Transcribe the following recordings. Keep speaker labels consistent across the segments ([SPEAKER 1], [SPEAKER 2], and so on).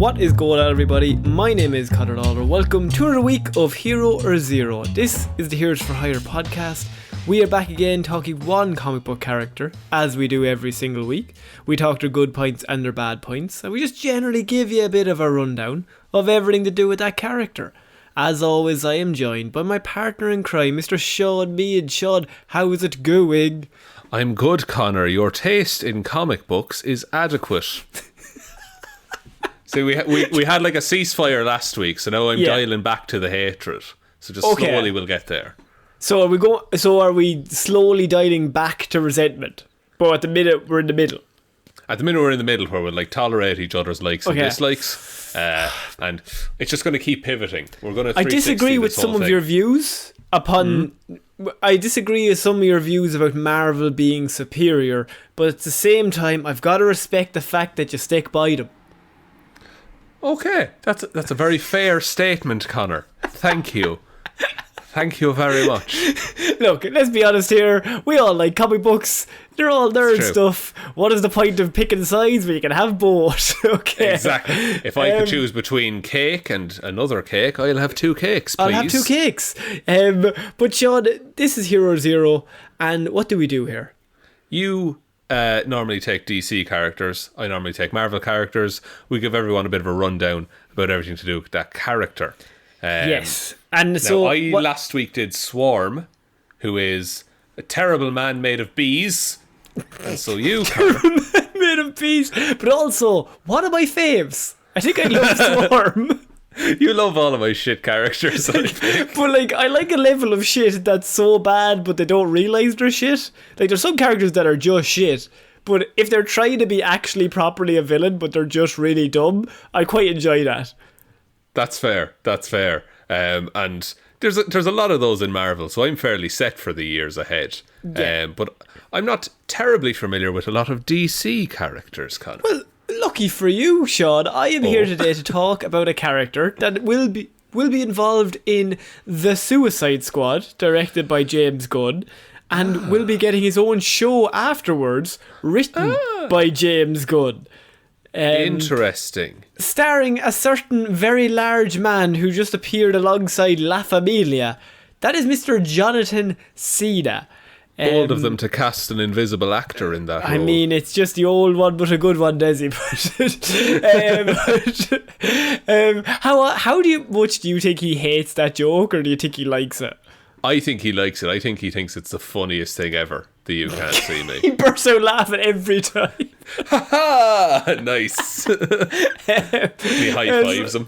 [SPEAKER 1] What is going on, everybody? My name is Conor Lawler. Welcome to another week of Hero or Zero. This is the Heroes for Hire podcast. We are back again talking one comic book character, as we do every single week. We talk their good points and their bad points, and we just generally give you a bit of a rundown of everything to do with that character. As always, I am joined by my partner in crime, Mr. Sean Mead. Sean, how is it going?
[SPEAKER 2] I'm good, Connor. Your taste in comic books is adequate. See, we had like a ceasefire last week, so now I'm dialing back to the hatred. So just slowly we'll get there.
[SPEAKER 1] So are we slowly dialing back to resentment? But at the minute we're in the middle.
[SPEAKER 2] At the minute we're in the middle where we'll like tolerate each other's likes and dislikes, and it's just going to keep pivoting. We're going to.
[SPEAKER 1] I disagree with some of your views upon. I disagree with some of your views about Marvel being superior, but at the same time, I've got to respect the fact that you stick by them.
[SPEAKER 2] Okay, that's a very fair statement, Connor. Thank you. Thank you very much.
[SPEAKER 1] Look, let's be honest here. We all like comic books. They're all nerd stuff. What is the point of picking sides when you can have both? Okay.
[SPEAKER 2] Exactly. If I could choose between cake and another cake, I'll have two cakes, please.
[SPEAKER 1] I'll have two cakes. But Sean, this is Hero Zero, and what do we do here?
[SPEAKER 2] You normally take DC characters. I normally take Marvel characters. We give everyone a bit of a rundown about everything to do with that character.
[SPEAKER 1] Yes. And so
[SPEAKER 2] last week did Swarm, who is a terrible man made of bees. And so you, Connor,
[SPEAKER 1] made of bees. But also, one of my faves. I think I love Swarm.
[SPEAKER 2] You love all of my shit characters, I think.
[SPEAKER 1] But like, I like a level of shit that's so bad, but they don't realise they're shit. Like, there's some characters that are just shit, but if they're trying to be actually properly a villain, but they're just really dumb, I quite enjoy that.
[SPEAKER 2] That's fair. And there's a lot of those in Marvel, so I'm fairly set for the years ahead.
[SPEAKER 1] Yeah.
[SPEAKER 2] But I'm not terribly familiar with a lot of DC characters, Connor.
[SPEAKER 1] Well, lucky for you, Sean, I am here today to talk about a character that will be involved in The Suicide Squad, directed by James Gunn, and will be getting his own show afterwards, written by James Gunn.
[SPEAKER 2] Interesting.
[SPEAKER 1] Starring a certain very large man who just appeared alongside La Familia. That is Mr. Jonathan Cena.
[SPEAKER 2] Bold of them to cast an invisible actor in that role.
[SPEAKER 1] I mean, it's just the old one, but a good one, Desi. How much do you think he hates that joke, or do you think he likes it?
[SPEAKER 2] I think he likes it. I think he thinks it's the funniest thing ever. The You Can't See Me.
[SPEAKER 1] He bursts out laughing every time.
[SPEAKER 2] Ha ha! Nice. He high fives him.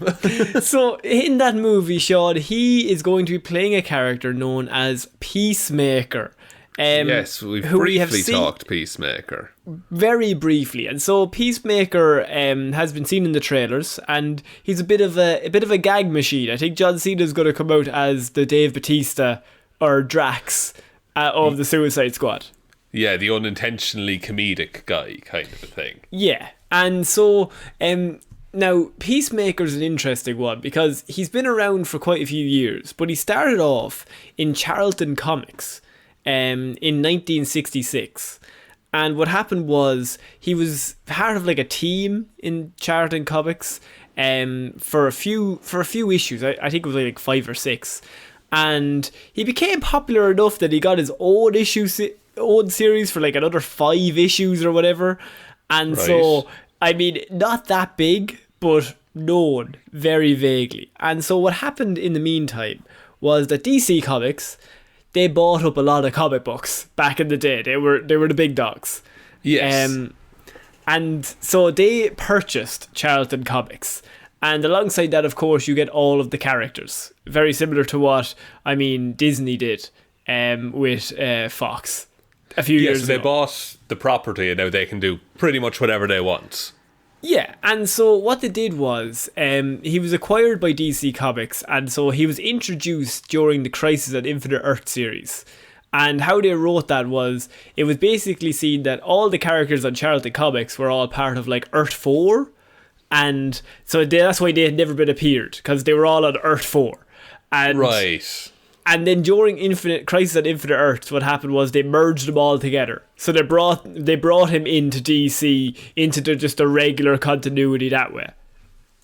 [SPEAKER 1] So in that movie, Sean, he is going to be playing a character known as Peacemaker.
[SPEAKER 2] Yes, we've briefly talked Peacemaker.
[SPEAKER 1] Very briefly. And so Peacemaker has been seen in the trailers, and he's a bit of a gag machine. I think John Cena is going to come out as the Dave Bautista or Drax of the Suicide Squad.
[SPEAKER 2] Yeah, the unintentionally comedic guy kind of a thing.
[SPEAKER 1] Yeah. And so now Peacemaker's an interesting one because he's been around for quite a few years, but he started off in Charlton Comics in 1966. And what happened was he was part of like a team in Charlton Comics for a few issues. I think it was like 5 or 6. And he became popular enough that he got his own own series for like another 5 issues or whatever. And so, I mean, not that big, but known very vaguely. And so what happened in the meantime was that DC Comics, they bought up a lot of comic books back in the day. They were the big dogs.
[SPEAKER 2] Yes.
[SPEAKER 1] And so they purchased Charlton Comics. And alongside that, of course, you get all of the characters. Very similar to what, Disney did with Fox a few years ago.
[SPEAKER 2] So they bought the property and now they can do pretty much whatever they want.
[SPEAKER 1] Yeah, and so what they did was he was acquired by DC Comics, and so he was introduced during the Crisis on Infinite Earth series. And how they wrote that was, it was basically seen that all the characters on Charlton Comics were all part of like Earth 4, and so that's why they had never been appeared, because they were all on Earth 4. And
[SPEAKER 2] right.
[SPEAKER 1] And then during Crisis on Infinite Earths, what happened was they merged them all together. So they brought him into DC, into just a regular continuity that way.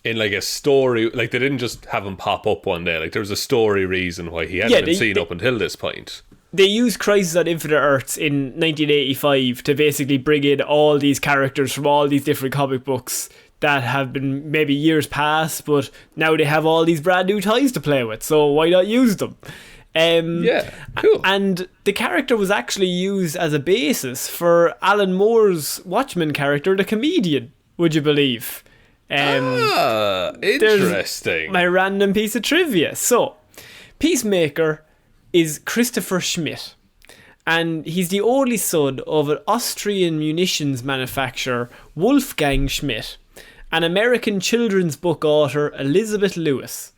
[SPEAKER 2] in like a story, like they didn't just have him pop up one day. Like there was a story reason why he hadn't been seen up until this point.
[SPEAKER 1] They used Crisis on Infinite Earths in 1985 to basically bring in all these characters from all these different comic books that have been maybe years past, but now they have all these brand new toys to play with, so why not use them?
[SPEAKER 2] Cool.
[SPEAKER 1] And the character was actually used as a basis for Alan Moore's Watchmen character, the comedian, would you believe?
[SPEAKER 2] Interesting.
[SPEAKER 1] My random piece of trivia. So, Peacemaker is Christopher Schmidt, and he's the only son of an Austrian munitions manufacturer, Wolfgang Schmidt, and American children's book author Elizabeth Lewis.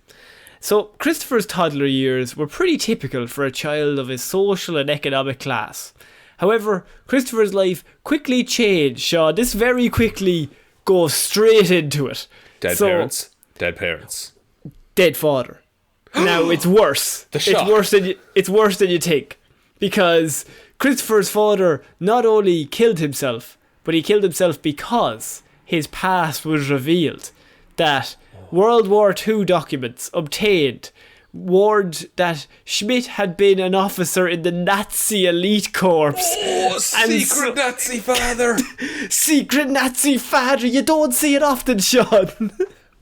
[SPEAKER 1] So Christopher's toddler years were pretty typical for a child of his social and economic class. However, Christopher's life quickly changed, Sean. This very quickly goes straight into it.
[SPEAKER 2] Dead parents.
[SPEAKER 1] Dead father. Now it's worse.
[SPEAKER 2] The shock.
[SPEAKER 1] It's worse than you think, because Christopher's father not only killed himself, but he killed himself because his past was revealed. That World War II documents obtained warned that Schmidt had been an officer in the Nazi elite corps.
[SPEAKER 2] Oh, secret Nazi father.
[SPEAKER 1] Secret Nazi father. You don't see it often, Sean.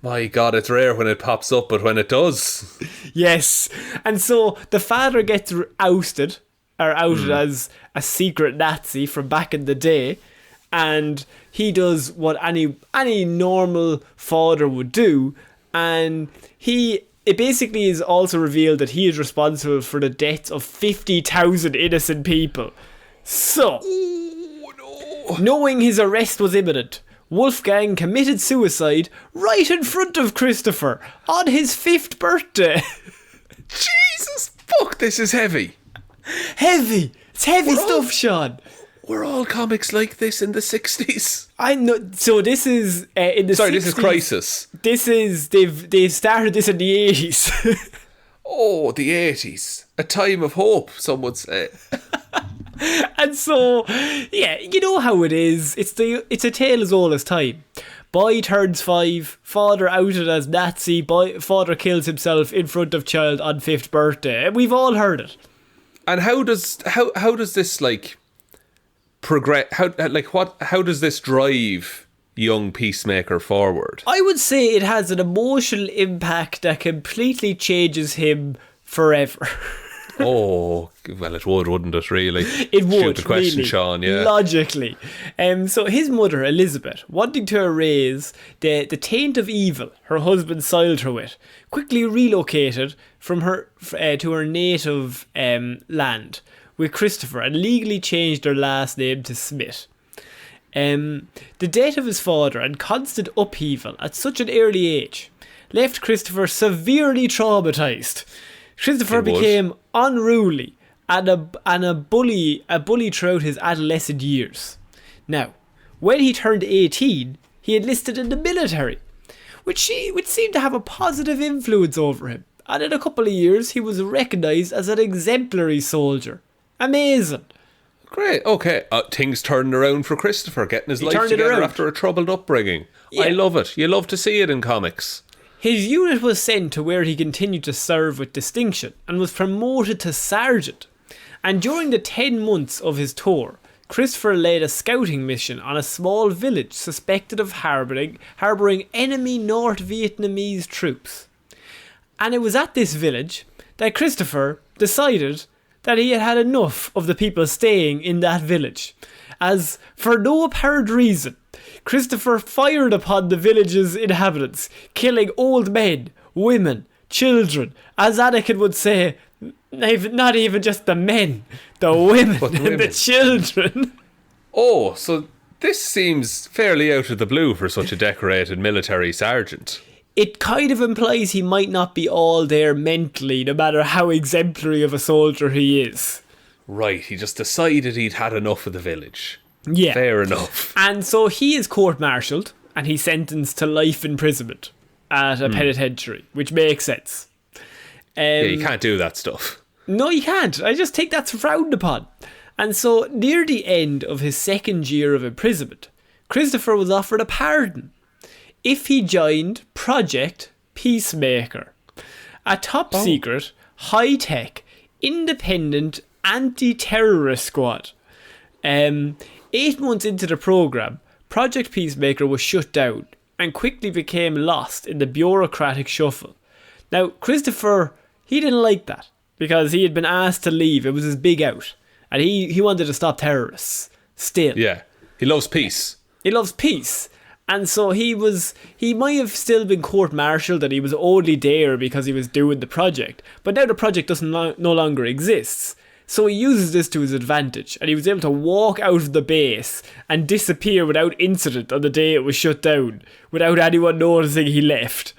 [SPEAKER 2] My God, it's rare when it pops up, but when it does.
[SPEAKER 1] Yes. And so the father gets outed as a secret Nazi from back in the day, and he does what any normal father would do, and it basically is also revealed that he is responsible for the deaths of 50,000 innocent people. So, knowing his arrest was imminent, Wolfgang committed suicide right in front of Christopher on his 5th birthday.
[SPEAKER 2] Jesus, fuck, this is heavy.
[SPEAKER 1] Heavy. It's heavy stuff, Sean.
[SPEAKER 2] Were all comics like this in the 60s?
[SPEAKER 1] I know. So this is in the 60s.
[SPEAKER 2] Sorry, this is Crisis.
[SPEAKER 1] This is they've started this in the 80s.
[SPEAKER 2] Oh, the 80s. A time of hope, some would say.
[SPEAKER 1] And so, yeah, you know how it is. It's a tale as old as time. Boy turns 5, father outed as Nazi, father kills himself in front of child on 5th birthday. And we've all heard it.
[SPEAKER 2] And how does this like progress? How does this drive young Peacemaker forward?
[SPEAKER 1] I would say it has an emotional impact that completely changes him forever.
[SPEAKER 2] Oh, well, it would, wouldn't it, really?
[SPEAKER 1] It would,
[SPEAKER 2] Shoot the question,
[SPEAKER 1] really,
[SPEAKER 2] Sean, yeah.
[SPEAKER 1] Logically. So his mother, Elizabeth, wanting to erase the taint of evil her husband soiled her with, quickly relocated from her to her native land with Christopher and legally changed their last name to Smith. The death of his father and constant upheaval at such an early age left Christopher severely traumatised. Christopher became unruly and a bully throughout his adolescent years. Now, when he turned 18, he enlisted in the military, which seemed to have a positive influence over him. And in a couple of years, he was recognised as an exemplary soldier. Amazing.
[SPEAKER 2] Great, okay. Things turned around for Christopher, getting his life together after a troubled upbringing. Yeah. I love it. You love to see it in comics.
[SPEAKER 1] His unit was sent to where he continued to serve with distinction and was promoted to sergeant. And during the 10 months of his tour, Christopher led a scouting mission on a small village suspected of harbouring enemy North Vietnamese troops. And it was at this village that Christopher decided that he had had enough of the people staying in that village, as for no apparent reason, Christopher fired upon the village's inhabitants, killing old men, women, children, as Anakin would say, not even just the men, the women and the children.
[SPEAKER 2] Oh, so this seems fairly out of the blue for such a decorated military sergeant.
[SPEAKER 1] It kind of implies he might not be all there mentally, no matter how exemplary of a soldier he is.
[SPEAKER 2] Right, he just decided he'd had enough of the village.
[SPEAKER 1] Yeah.
[SPEAKER 2] Fair enough.
[SPEAKER 1] And so he is court-martialed and he's sentenced to life imprisonment at a penitentiary, which makes sense.
[SPEAKER 2] Yeah, you can't do that stuff.
[SPEAKER 1] No, you can't. I just think that's frowned upon. And so, near the end of his 2nd year of imprisonment, Christopher was offered a pardon. if he joined Project Peacemaker, a top secret, high-tech, independent anti-terrorist squad. 8 months into the program, Project Peacemaker was shut down and quickly became lost in the bureaucratic shuffle. Now, Christopher, he didn't like that because he had been asked to leave. It was his big out. And he wanted to stop terrorists still.
[SPEAKER 2] Yeah, he loves peace.
[SPEAKER 1] He loves peace. And so he might have still been court-martialed and he was only there because he was doing the project. But now the project no longer exists. So he uses this to his advantage, and he was able to walk out of the base and disappear without incident on the day it was shut down, without anyone noticing he left.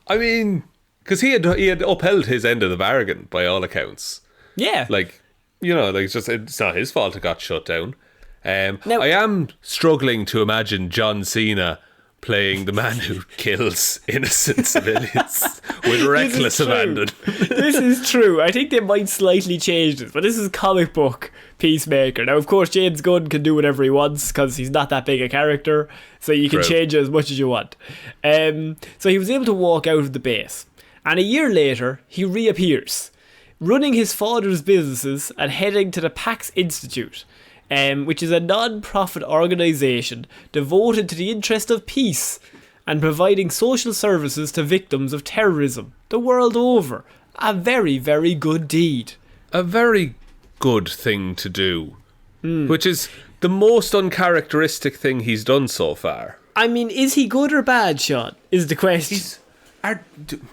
[SPEAKER 2] I mean, because he had upheld his end of the bargain by all accounts.
[SPEAKER 1] Yeah.
[SPEAKER 2] Like, you know, like it's not his fault it got shut down.
[SPEAKER 1] Now,
[SPEAKER 2] I am struggling to imagine John Cena playing the man who kills innocent civilians with reckless abandon.
[SPEAKER 1] This is true. I think they might slightly change this, but this is comic book Peacemaker. Now, of course, James Gunn can do whatever he wants because he's not that big a character, so you can change it as much as you want. So he was able to walk out of the base, and a year later, he reappears, running his father's businesses and heading to the Pax Institute, which is a non-profit organisation devoted to the interest of peace and providing social services to victims of terrorism the world over. A very, very good deed.
[SPEAKER 2] A very good thing to do, which is the most uncharacteristic thing he's done so far.
[SPEAKER 1] I mean, is he good or bad, Sean, is the question.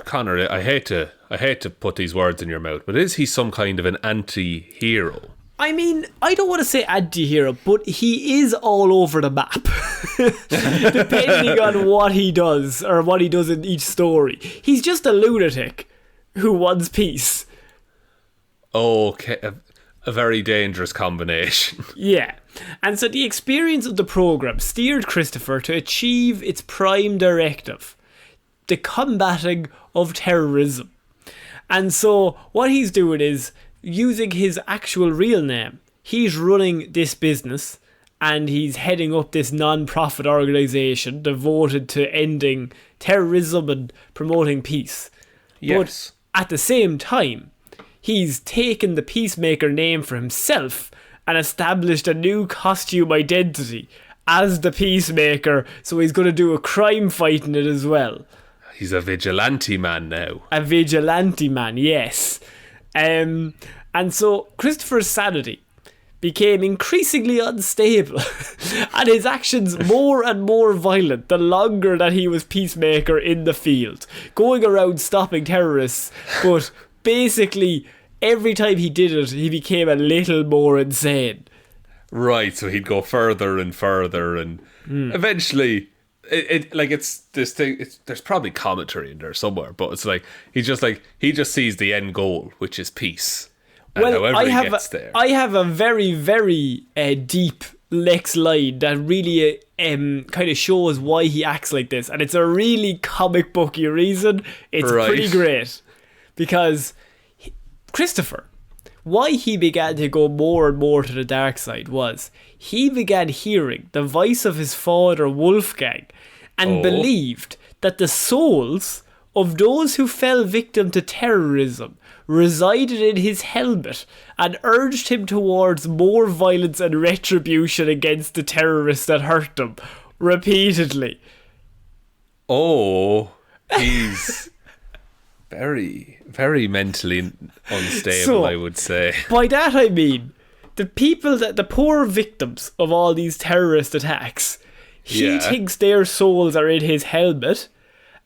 [SPEAKER 2] Connor, I hate to put these words in your mouth, but is he some kind of an anti-hero?
[SPEAKER 1] I mean, I don't want to say anti-hero, but he is all over the map. Depending on what he does, or what he does in each story. He's just a lunatic who wants peace.
[SPEAKER 2] Okay, a very dangerous combination.
[SPEAKER 1] Yeah. And so the experience of the program steered Christopher to achieve its prime directive, the combating of terrorism. And so what he's doing is, using his actual real name, he's running this business and he's heading up this non-profit organisation devoted to ending terrorism and promoting peace.
[SPEAKER 2] Yes.
[SPEAKER 1] But at the same time, he's taken the Peacemaker name for himself and established a new costume identity as the Peacemaker, so he's going to do a crime fight in it as well.
[SPEAKER 2] He's a vigilante man now.
[SPEAKER 1] A vigilante man, yes. And so Christopher's sanity became increasingly unstable and his actions more and more violent the longer that he was Peacemaker in the field, going around stopping terrorists, but basically every time he did it he became a little more insane.
[SPEAKER 2] Right, so he'd go further and further and eventually it's this thing, there's probably commentary in there somewhere, but it's like he just sees the end goal, which is peace. And
[SPEAKER 1] well,
[SPEAKER 2] I
[SPEAKER 1] have a very, very deep Lex line that really kind of shows why he acts like this, and it's a really comic booky reason. It's pretty great because Christopher, why he began to go more and more to the dark side was he began hearing the voice of his father Wolfgang and believed that the souls of those who fell victim to terrorism resided in his helmet and urged him towards more violence and retribution against the terrorists that hurt them repeatedly.
[SPEAKER 2] Oh, he's very, very mentally unstable, I would say.
[SPEAKER 1] By that I mean the poor victims of all these terrorist attacks, he thinks their souls are in his helmet,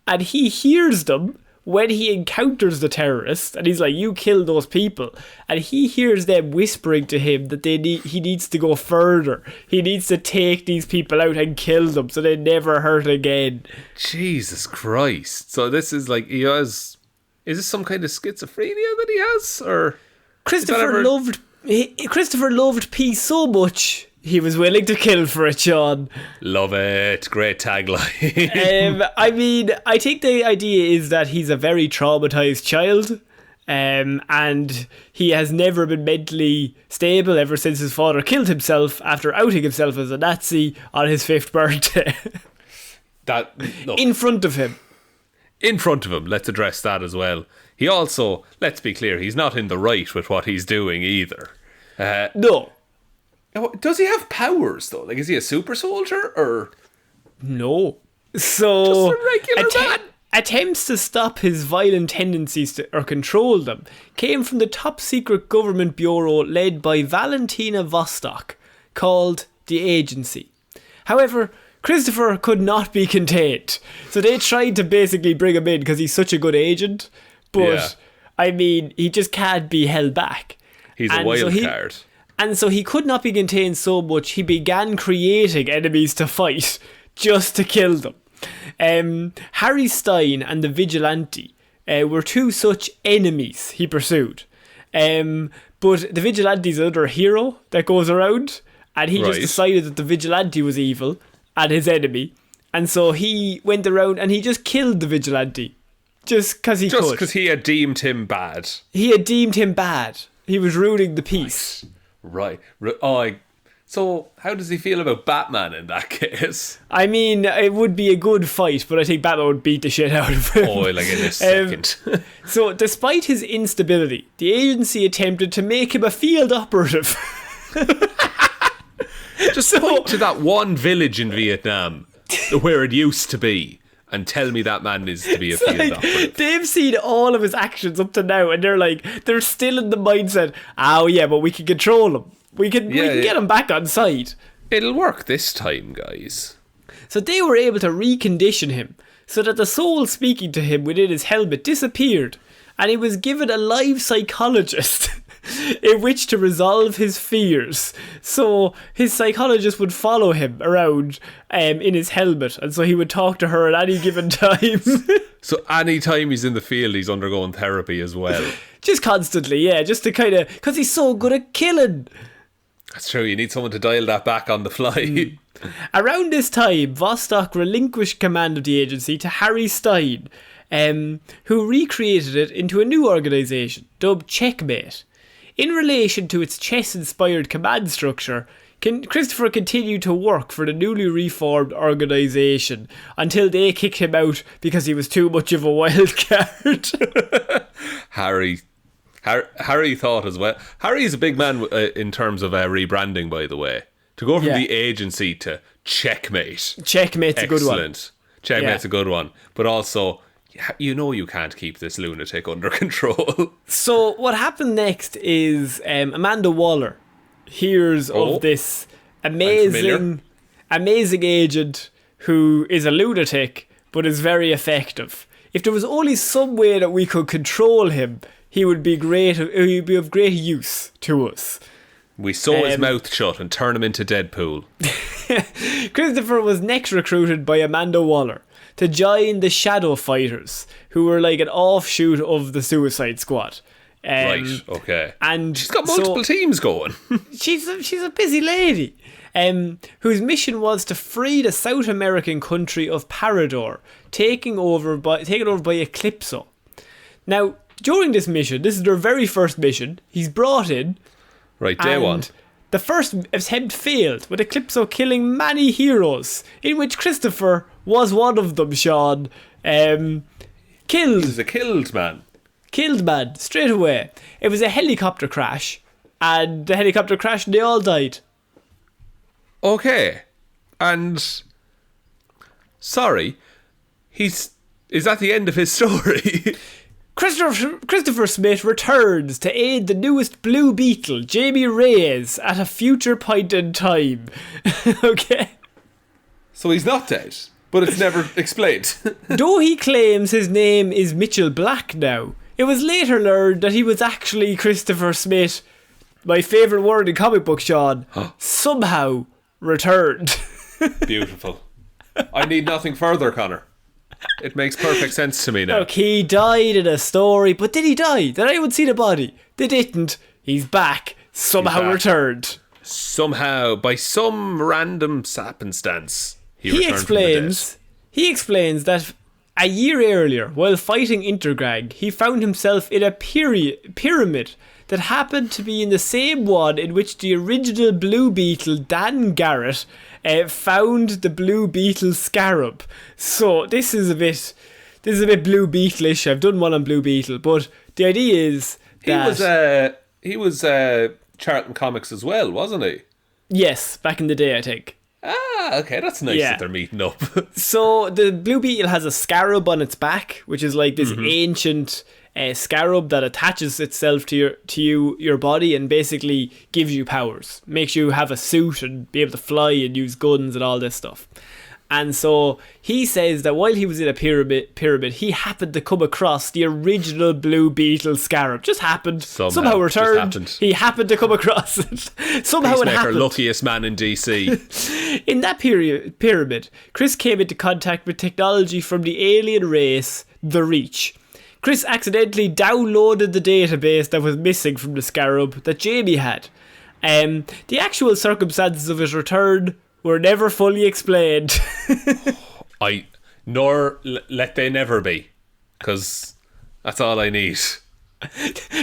[SPEAKER 1] and he hears them when he encounters the terrorists, and he's like, you killed those people, and he hears them whispering to him that he needs to go further. He needs to take these people out and kill them so they never hurt again.
[SPEAKER 2] Jesus Christ. So this is like, is this some kind of schizophrenia that he has? Or
[SPEAKER 1] Christopher loved peace so much he was willing to kill for it, Sean.
[SPEAKER 2] Love it. Great tagline.
[SPEAKER 1] I mean, I think the idea is that he's a very traumatized child, and he has never been mentally stable ever since his father killed himself after outing himself as a Nazi on his 5th birthday.
[SPEAKER 2] Look,
[SPEAKER 1] in front of him.
[SPEAKER 2] in front of him, let's address that as well. He also, let's be clear, he's not in the right with what he's doing either.
[SPEAKER 1] No.
[SPEAKER 2] Does he have powers though? Like, is he a super soldier or
[SPEAKER 1] No. So,
[SPEAKER 2] just a regular man?
[SPEAKER 1] attempts to stop his violent tendencies or control them came from the top secret government bureau led by Valentina Vostok, called the Agency. However, Christopher could not be contained, so they tried to basically bring him in because he's such a good agent, but I mean, he just can't be held back.
[SPEAKER 2] He's a wild card.
[SPEAKER 1] And so he could not be contained so much, he began creating enemies to fight just to kill them. Harry Stein and the Vigilante were two such enemies he pursued. But the Vigilante's another hero that goes around, and he just decided that the Vigilante was evil and his enemy. And so he went around and he just killed the Vigilante. Just because he could.
[SPEAKER 2] Just because he had deemed him bad.
[SPEAKER 1] He had deemed him bad. He was ruining the peace.
[SPEAKER 2] Right. So, how does he feel about Batman in that case?
[SPEAKER 1] I mean, it would be a good fight, but I think Batman would beat the shit out of him.
[SPEAKER 2] Oh, like in a second.
[SPEAKER 1] So, despite his instability, the agency attempted to make him a field operative.
[SPEAKER 2] Just point to that one village in Vietnam where it used to be and tell me that man is to be a field operative.
[SPEAKER 1] They've seen all of his actions up to now, and they're still in the mindset, oh yeah, but we can control him. We can get him back on side.
[SPEAKER 2] It'll work this time, guys.
[SPEAKER 1] So they were able to recondition him so that the soul speaking to him within his helmet disappeared, and he was given a live psychologist in which to resolve his fears. So his psychologist would follow him around in his helmet, and so he would talk to her at any given time.
[SPEAKER 2] So any time he's in the field, he's undergoing therapy as well.
[SPEAKER 1] Just constantly, yeah, just to kind of, because he's so good at killing.
[SPEAKER 2] That's true, you need someone to dial that back on the fly.
[SPEAKER 1] Around this time, Vostok relinquished command of the agency to Harry Stein, who recreated it into a new organisation, dubbed Checkmate. In relation to its chess-inspired command structure, Christopher continued to work for the newly reformed organisation until they kicked him out because he was too much of a wild card.
[SPEAKER 2] Harry thought as well. Harry's a big man in terms of rebranding, by the way. To go from the agency to Checkmate.
[SPEAKER 1] Checkmate's a good one.
[SPEAKER 2] Excellent. Checkmate's a good one. But also, you know you can't keep this lunatic under control.
[SPEAKER 1] So what happened next is Amanda Waller hears of this amazing agent who is a lunatic but is very effective. If there was only some way that we could control him, he would be great. He would be of great use to us.
[SPEAKER 2] We sew his mouth shut and turn him into Deadpool.
[SPEAKER 1] Christopher was next recruited by Amanda Waller to join the Shadow Fighters, who were like an offshoot of the Suicide Squad.
[SPEAKER 2] Right, okay.
[SPEAKER 1] And
[SPEAKER 2] she's got multiple teams going.
[SPEAKER 1] she's a busy lady. Whose mission was to free the South American country of Parador, taken over by Eclipso. Now, during this mission, this is their very first mission, he's brought in.
[SPEAKER 2] Right, day one.
[SPEAKER 1] The first attempt failed, with Eclipso killing many heroes, in which Christopher was one of them, Sean. Killed.
[SPEAKER 2] He's a killed man.
[SPEAKER 1] Killed man, straight away. It was a helicopter crash, and the helicopter crashed and they all died.
[SPEAKER 2] Okay. And sorry, is that the end of his story?
[SPEAKER 1] Christopher Smith returns to aid the newest Blue Beetle, Jamie Reyes, at a future point in time. Okay.
[SPEAKER 2] So he's not dead, but it's never explained.
[SPEAKER 1] Though he claims his name is Mitchell Black now, it was later learned that he was actually Christopher Smith, my favourite word in comic book, Sean, somehow returned.
[SPEAKER 2] Beautiful. I need nothing further, Connor. It makes perfect sense to me now.
[SPEAKER 1] Look, he died in a story, but did he die? Did anyone see the body? They didn't. He's back. Somehow returned.
[SPEAKER 2] Somehow, by some random happenstance, he
[SPEAKER 1] explains that a year earlier, while fighting Intergrag, he found himself in a pyramid that happened to be in the same one in which the original Blue Beetle, Dan Garrett, found the Blue Beetle scarab. So this is a bit Blue Beetle-ish. I've done one on Blue Beetle, but the idea is that
[SPEAKER 2] he was Charlton Comics as well, wasn't he?
[SPEAKER 1] Yes, back in the day, I think.
[SPEAKER 2] Ah, okay, that's nice that they're meeting up.
[SPEAKER 1] So the Blue Beetle has a scarab on its back, which is like this ancient scarab that attaches itself to your body and basically gives you powers, makes you have a suit and be able to fly and use guns and all this stuff. And so he says that while he was in a pyramid, he happened to come across the original Blue Beetle scarab. Just happened. Somehow returned. He happened to come across it. Somehow it happened.
[SPEAKER 2] Luckiest man in DC.
[SPEAKER 1] In that pyramid, Chris came into contact with technology from the alien race, the Reach. Chris accidentally downloaded the database that was missing from the scarab that Jamie had. The actual circumstances of his return were never fully explained.
[SPEAKER 2] Let they never be, because that's all I need.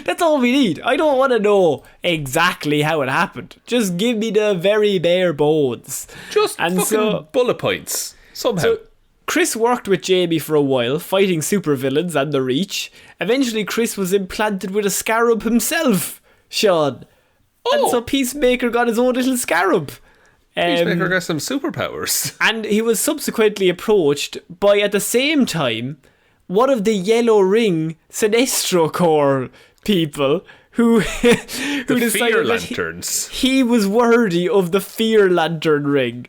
[SPEAKER 1] That's all we need. I don't want to know exactly how it happened. Just give me the very bare bones.
[SPEAKER 2] Just fucking bullet points somehow.
[SPEAKER 1] So Chris worked with Jamie for a while, fighting supervillains and the Reach. Eventually, Chris was implanted with a scarab himself, Sean. And so Peacemaker got his own little scarab.
[SPEAKER 2] Peacemaker got some superpowers.
[SPEAKER 1] And he was subsequently approached by, at the same time, one of the Yellow Ring Sinestro Corps people who decided
[SPEAKER 2] Fear Lanterns.
[SPEAKER 1] He was worthy of the Fear Lantern ring.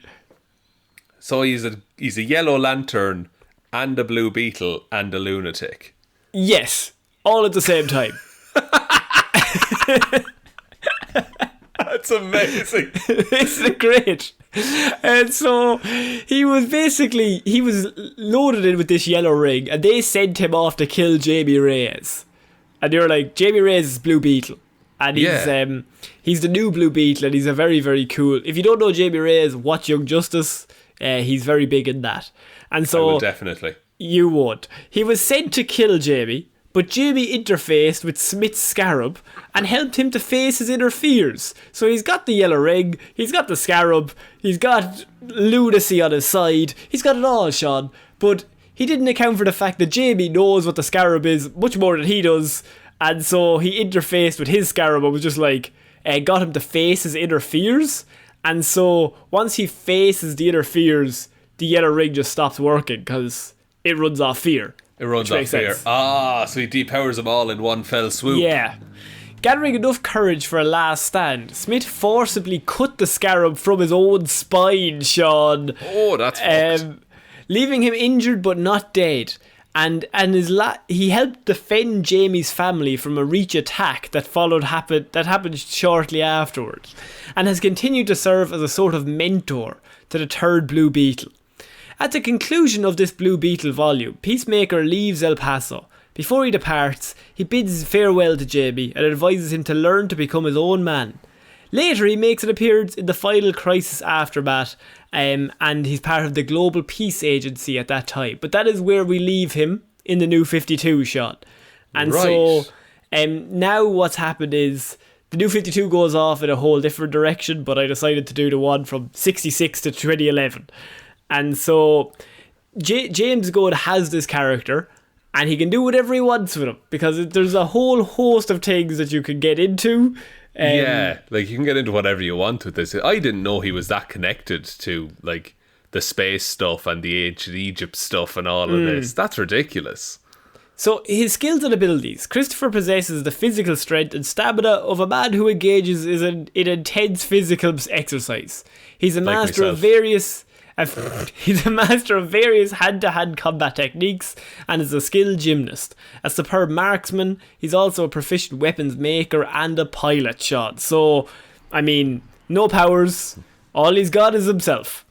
[SPEAKER 2] So he's a Yellow Lantern and a Blue Beetle and a lunatic.
[SPEAKER 1] Yes, all at the same time.
[SPEAKER 2] That's amazing.
[SPEAKER 1] It's great. And so he was loaded in with this yellow ring, and they sent him off to kill Jamie Reyes. And they were like, Jamie Reyes is Blue Beetle, and he's the new Blue Beetle, and he's a very, very cool. If you don't know Jamie Reyes, watch Young Justice. He's very big in that. And so
[SPEAKER 2] I would definitely.
[SPEAKER 1] You would. He was sent to kill Jamie, but Jamie interfaced with Smith's scarab and helped him to face his inner fears. So he's got the yellow ring, he's got the scarab, he's got lunacy on his side, he's got it all, Sean. But he didn't account for the fact that Jamie knows what the scarab is much more than he does, and so he interfaced with his scarab and was just like, got him to face his inner fears. And so once he faces the inner fears, the yellow ring just stops working because it runs off fear.
[SPEAKER 2] It runs off fear. So he depowers them all in one fell swoop.
[SPEAKER 1] Yeah. Gathering enough courage for a last stand, Smith forcibly cut the scarab from his own spine, Sean.
[SPEAKER 2] Oh, that's fucked.
[SPEAKER 1] Leaving him injured but not dead. And he helped defend Jamie's family from a Reach attack that happened shortly afterwards, and has continued to serve as a sort of mentor to the third Blue Beetle. At the conclusion of this Blue Beetle volume, Peacemaker leaves El Paso. Before he departs, he bids farewell to Jamie and advises him to learn to become his own man. Later, he makes an appearance in the final Crisis Aftermath, and he's part of the Global Peace Agency at that time. But that is where we leave him in the New 52 shot. And so now what's happened is the New 52 goes off in a whole different direction, but I decided to do the one from 66 to 2011. And so James Gunn has this character, and he can do whatever he wants with him, because there's a whole host of things that you can get into.
[SPEAKER 2] Yeah, like you can get into whatever you want with this. I didn't know he was that connected to like the space stuff and the ancient Egypt stuff and all of this. That's ridiculous.
[SPEAKER 1] So his skills and abilities. Christopher possesses the physical strength and stamina of a man who engages in intense physical exercise. He's a master of various hand-to-hand combat techniques and is a skilled gymnast. A superb marksman, he's also a proficient weapons maker and a pilot, Sean. So, I mean, no powers. All he's got is himself.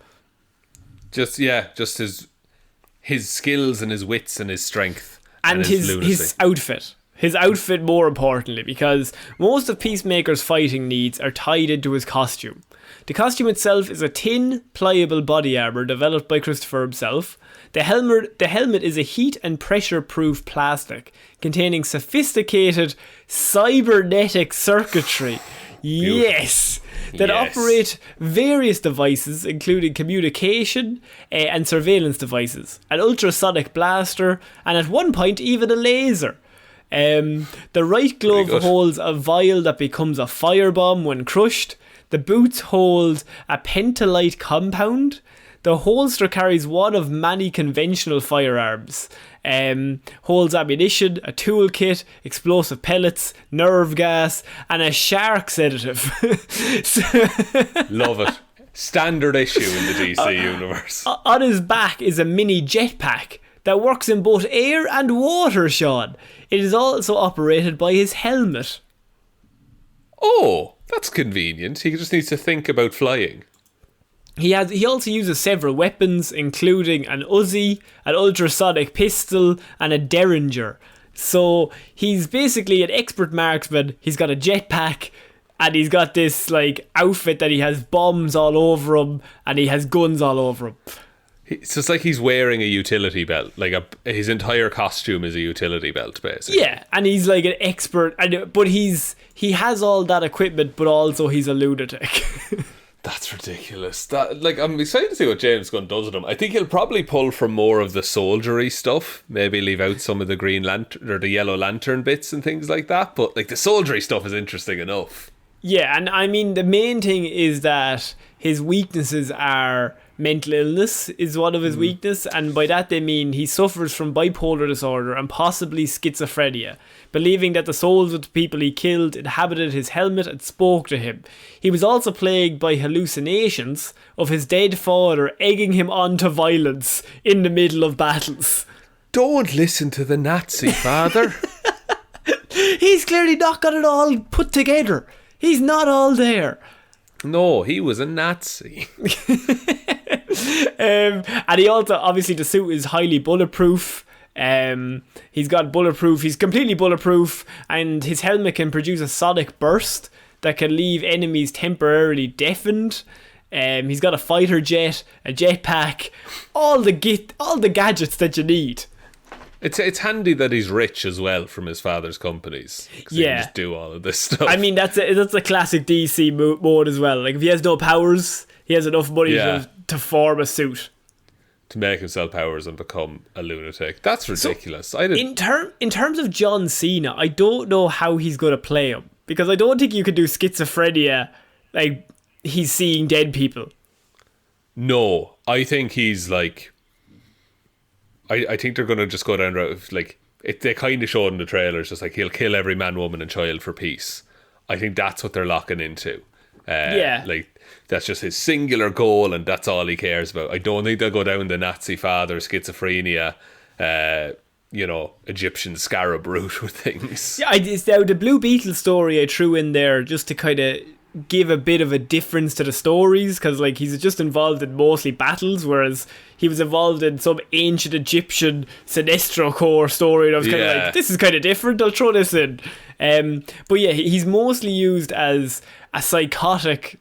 [SPEAKER 2] Just his skills and his wits and his strength.
[SPEAKER 1] And his outfit. His outfit, more importantly, because most of Peacemaker's fighting needs are tied into his costume. The costume itself is a thin, pliable body armor developed by Christopher himself. The helmet is a heat and pressure-proof plastic containing sophisticated cybernetic circuitry. Yes! That operate various devices, including communication and surveillance devices, an ultrasonic blaster, and at one point even a laser. The right glove holds a vial that becomes a firebomb when crushed. The boots hold a pentalite compound. The holster carries one of many conventional firearms. Holds ammunition, a toolkit, explosive pellets, nerve gas, and a shark sedative.
[SPEAKER 2] Love it. Standard issue in the DC universe.
[SPEAKER 1] On his back is a mini jetpack that works in both air and water, Sean. It is also operated by his helmet.
[SPEAKER 2] Oh, that's convenient. He just needs to think about flying.
[SPEAKER 1] He also uses several weapons, including an Uzi, an ultrasonic pistol, and a Derringer. So he's basically an expert marksman. He's got a jetpack, and he's got this like outfit that he has bombs all over him, and he has guns all over him.
[SPEAKER 2] It's just like he's wearing a utility belt. Like his entire costume is a utility belt, basically.
[SPEAKER 1] Yeah, and he's like an expert, but he has all that equipment, but also he's a lunatic.
[SPEAKER 2] That's ridiculous. I'm excited to see what James Gunn does with him. I think he'll probably pull from more of the soldiery stuff. Maybe leave out some of the Green Lantern or the Yellow Lantern bits and things like that. But like the soldiery stuff is interesting enough.
[SPEAKER 1] Yeah, and I mean the main thing is that his weaknesses are mental illness is one of his weaknesses, and by that they mean he suffers from bipolar disorder and possibly schizophrenia, believing that the souls of the people he killed inhabited his helmet and spoke to him. He was also plagued by hallucinations of his dead father egging him on to violence in the middle of battles.
[SPEAKER 2] Don't listen to the Nazi father.
[SPEAKER 1] He's clearly not got it all put together. He's not all there.
[SPEAKER 2] No, he was a Nazi.
[SPEAKER 1] And he also, obviously the suit is highly bulletproof. He's completely bulletproof, and his helmet can produce a sonic burst that can leave enemies temporarily deafened. He's got a fighter jet, a jetpack, all the gadgets that you need.
[SPEAKER 2] It's handy that he's rich as well from his father's companies. Yeah, he can just do all of this stuff.
[SPEAKER 1] I mean, that's a classic DC mode as well. Like if he has no powers, he has enough money to form a suit,
[SPEAKER 2] to make himself powers and become a lunatic. That's ridiculous.
[SPEAKER 1] So, in terms of John Cena, I don't know how he's going to play him, because I don't think you could do schizophrenia like he's seeing dead people.
[SPEAKER 2] No, I think he's like. I think they're going to just go down the route of like they kind of showed in the trailers, just like he'll kill every man, woman, and child for peace. I think that's what they're locking into. Like that's just his singular goal, and that's all he cares about. I don't think they'll go down the Nazi father, schizophrenia, Egyptian scarab route with things. Yeah,
[SPEAKER 1] it's now the Blue Beetle story I threw in there just to kind of give a bit of a difference to the stories, because like he's just involved in mostly battles, whereas he was involved in some ancient Egyptian Sinestro Corps story, and I was kind of like, this is kind of different, I'll throw this in. But yeah, he's mostly used as a psychotic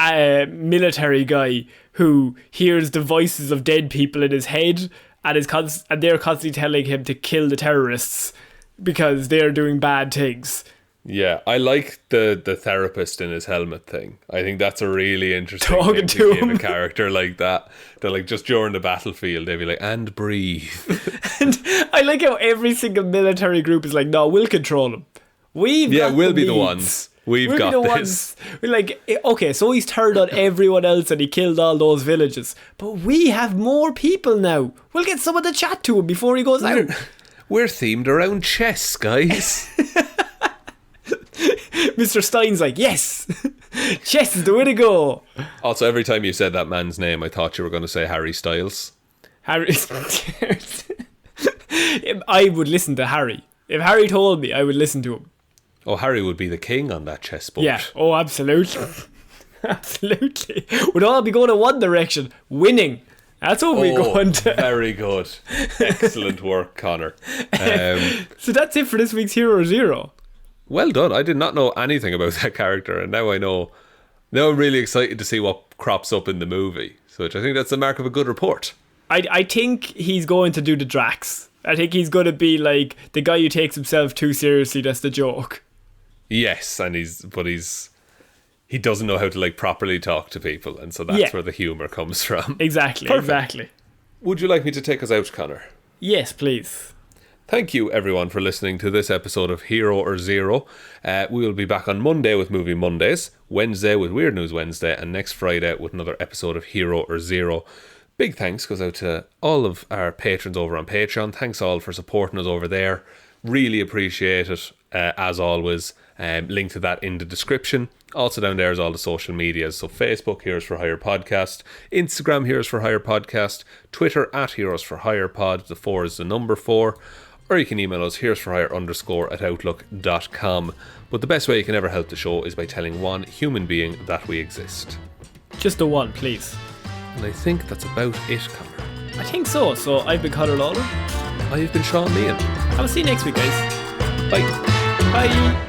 [SPEAKER 1] military guy who hears the voices of dead people in his head, and they're constantly telling him to kill the terrorists because they're doing bad things.
[SPEAKER 2] Yeah, I like the therapist in his helmet thing. I think that's a really interesting
[SPEAKER 1] thing
[SPEAKER 2] to give a character like that. That like just during the battlefield they'd be like, and breathe.
[SPEAKER 1] And I like how every single military group is like, no, we'll control him. We'll
[SPEAKER 2] be the ones. We'll got
[SPEAKER 1] be the
[SPEAKER 2] this.
[SPEAKER 1] We're like, okay, so he's turned on everyone else and he killed all those villages, but we have more people now. We'll get someone to chat to him before he goes out.
[SPEAKER 2] We're themed around chess, guys.
[SPEAKER 1] Mr. Stein's like, yes, chess is the way to go.
[SPEAKER 2] Also, every time you said that man's name, I thought you were going to say Harry Styles.
[SPEAKER 1] Harry. I would listen to Harry. If Harry told me, I would listen to him.
[SPEAKER 2] Oh, Harry would be the king on that chessboard.
[SPEAKER 1] Yeah. Oh, absolutely. Absolutely. We'd all be going in one direction, winning. That's what we're going to.
[SPEAKER 2] Very good. Excellent work, Connor.
[SPEAKER 1] So that's it for this week's Hero Zero.
[SPEAKER 2] Well done. I did not know anything about that character, and now I know Now I'm really excited to see what crops up in the movie. So I think that's the mark of a good report.
[SPEAKER 1] I think he's going to do the Drax. I think he's going to be like the guy who takes himself too seriously. That's the joke.
[SPEAKER 2] Yes, and he doesn't know how to like properly talk to people, and so that's where the humour comes from.
[SPEAKER 1] Exactly.
[SPEAKER 2] Perfect.
[SPEAKER 1] Exactly.
[SPEAKER 2] Would you like me to take us out, Connor?
[SPEAKER 1] Yes, please.
[SPEAKER 2] Thank you, everyone, for listening to this episode of Hero or Zero. We will be back on Monday with Movie Mondays, Wednesday with Weird News Wednesday, and next Friday with another episode of Hero or Zero. Big thanks goes out to all of our patrons over on Patreon. Thanks all for supporting us over there. Really appreciate it, as always. Link to that in the description. Also down there is all the social medias. So Facebook, Heroes for Hire Podcast. Instagram, Heroes for Hire Podcast. Twitter, @Heroes for Hire Pod. The 4 is the number 4. Or you can email us, heroesforhire_@outlook.com. But the best way you can ever help the show is by telling one human being that we exist.
[SPEAKER 1] Just the one, please.
[SPEAKER 2] And I think that's about it, Connor.
[SPEAKER 1] I think so. So I've been Conor Lawler.
[SPEAKER 2] I've been Sean Meehan.
[SPEAKER 1] I'll see you next week, guys.
[SPEAKER 2] Bye.
[SPEAKER 1] Bye.